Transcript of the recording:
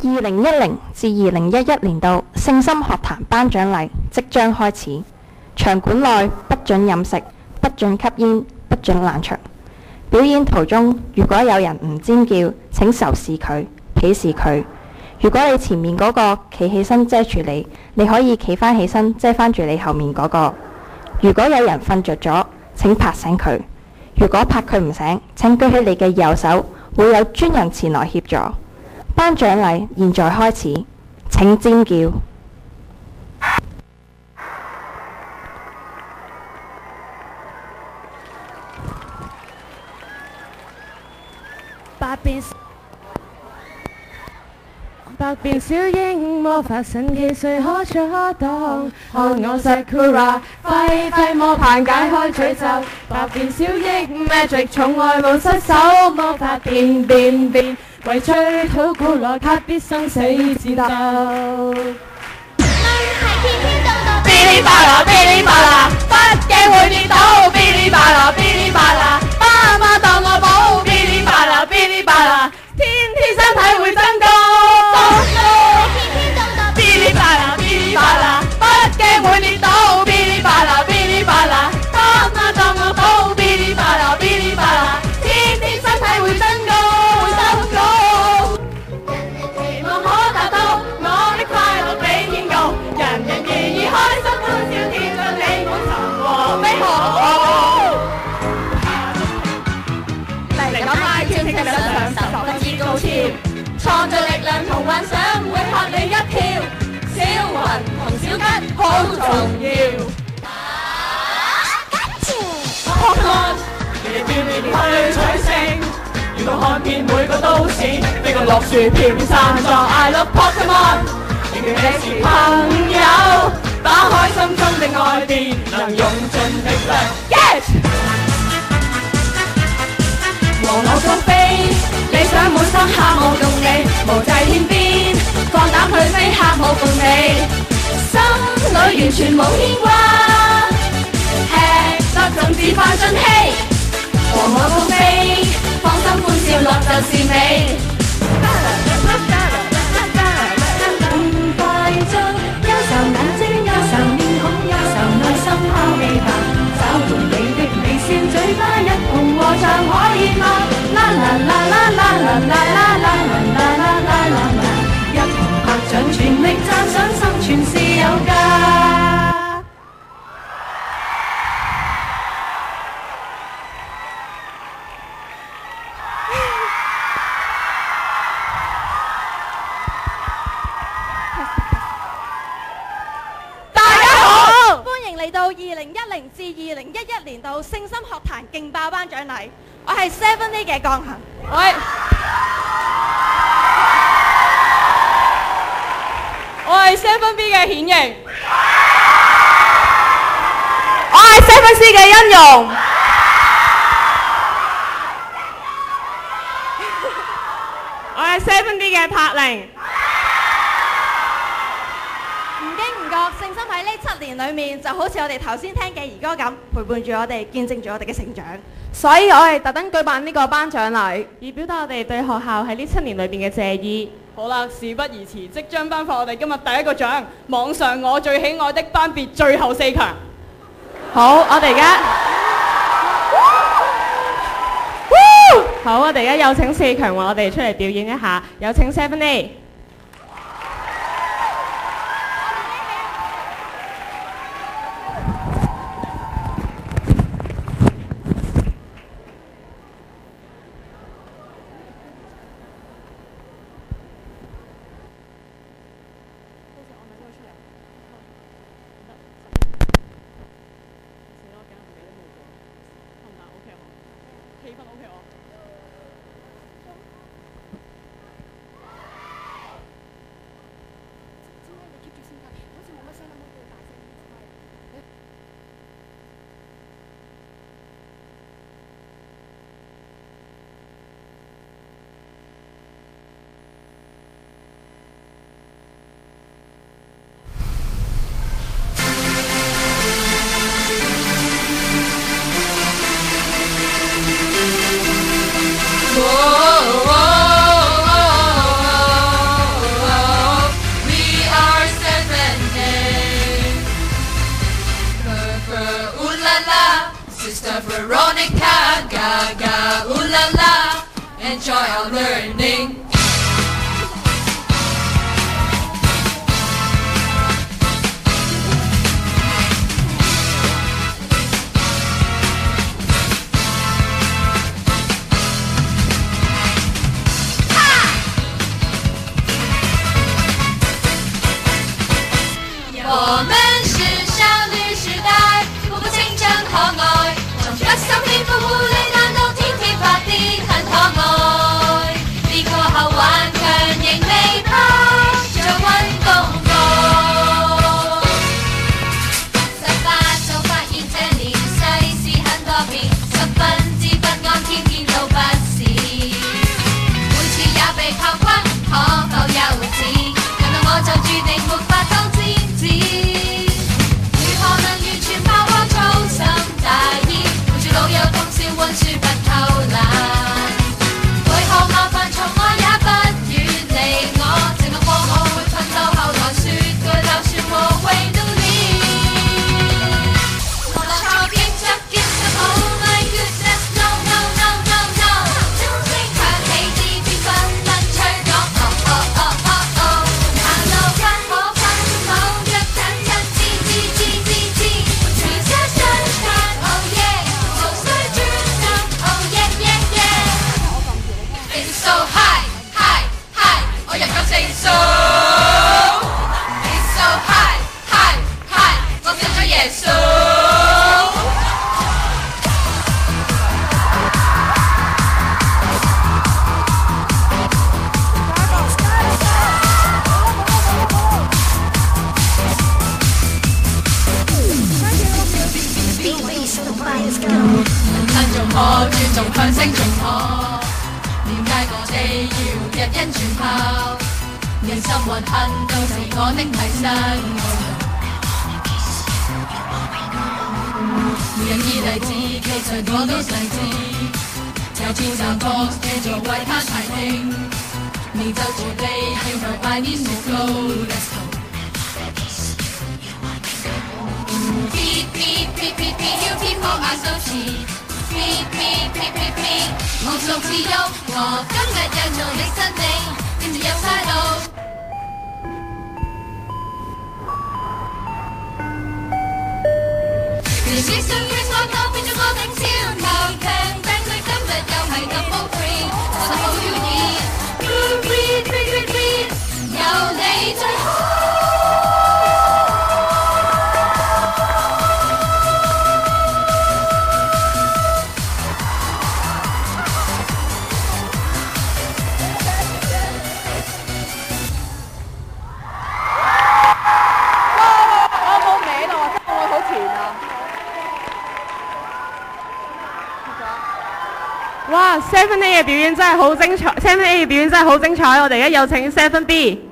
2010至2011年度聖心學壇頒獎禮即將開始，場館內不准飲食、不准吸煙、不准冷場。表演途中，如果有人唔尖叫，請仇視佢、鄙視佢。如果你前面嗰個企起身遮住你，你可以企返起身遮返住你後面嗰個。如果有人瞓着咗，請拍醒佢。如果拍佢唔醒，請舉起你嘅右手，會有專人前來協助。頒獎禮現在開始，請尖叫。百變小櫻魔法神奇，誰可阻擋？看我 Sakura 揮揮魔棒解開詛咒。百變小櫻 magic 從來無失手，魔法變變變，為追討古來卡必生死戰鬥。係天天都到噼里啪啦噼里啪啦，不驚會跌倒。噼里啪啦噼里啪啦，媽媽當我寶。噼里啪啦噼里啪啦，天天身體會增高。噼里啪啦噼里啪啦，不驚會跌倒。噼里啪啦噼里啪啦，媽媽當我寶。噼里啪啦噼里啪啦，天天身體會增高，會增高。期望可達到，我的快樂比天高。人人願意開心歡笑，甜盡你滿尋和美好。嚟咁拉跳，聽得上十分之高超，創造力量同幻想會嚇你一跳。小雲同小吉好重要。Pokemon，你哋鍛鍊去取勝，如果看遍每個都市，飛過落樹片片散作 I love Pokemon。認定你是朋友，打開心中的愛便能用盡力量。Yes！ 和我高飛，理想滿心渴慕動力，無際天邊，放膽去飛，客無共你，心裏完全無牽掛，吃得種子翻進氣，和我高飛，放心歡笑樂就是美。快進，憂愁眼睛，憂愁面孔，憂愁內心拋棄吧，找回你的微笑，嘴巴一同和唱可以嗎？啦啦啦啦啦啦啦啦啦啦啦啦啦，一同拍掌，全力讚賞，生存是有價。嚟到2010至2011年度聖心學壇勁爆頒獎禮，我係 7A 嘅鋼行，我係 7B 嘅顯形，我係 7C 嘅欣容，我係 7D 嘅柏玲。聖心喺呢7年裏面，就好似我哋頭先聽嘅兒歌咁，陪伴住我哋，見證住我哋嘅成長。所以我哋特登舉辦呢個頒獎禮，以表達我哋對學校喺呢7年裏邊嘅謝意。好啦，事不宜遲，即將頒發我哋今日第一個獎——網上我最喜愛的班別最後4強。好，我哋而家，好，我哋而家有請4強為我哋出嚟表演一下，有請 7A。enjoy our learning.我們是少女時代，活潑青春可愛，從不心欺負無理，但都天天發癲很可愛。呢個後頑強仍未怕，再搵功課。18就發現這年世事很多變，十分之不安，天天都不是，每次也被炮轟，可否幼稚？難道我就注定沒法當戰士？如何能完全把握粗心大意？陪住老友通宵溫書不偷懶，為何麻煩從我也不遠離我？承諾過我會奮鬥，後來說句就算無謂努力。我錯，gives up，oh my goodness no no no no no， 掌聲響起，自尊紛紛吹角，行路不可分某腳緊緊吱吱吱吱吱，全身伸長，oh yeah，做需專心，oh yeah yeah yeah。It's so high high high， 我入夠成數。It's so high high high， 我信咗耶穌。尊重可，尊重向聲仲可，了解我哋要日因傳炮，人心還恨都是我的替身。每人以勵志，其實我都勵志，有天就博繼續為他排定，你就住你要佢拜年無高 Let's go。Beat beat beat beat beat， 要天破眼數詞。Beat beat beat beat beat， 無數自由，我今日又做你新定，跟住有態度。連說聲 Chris 我都變咗我頂超頭強，但佢今日又係咁好 free， 我就好要意。Beat beat beat beat， 有你最好。哇 ！7A 嘅表演真係好精彩，7A 嘅表演真係好精彩，我哋而家有請7B。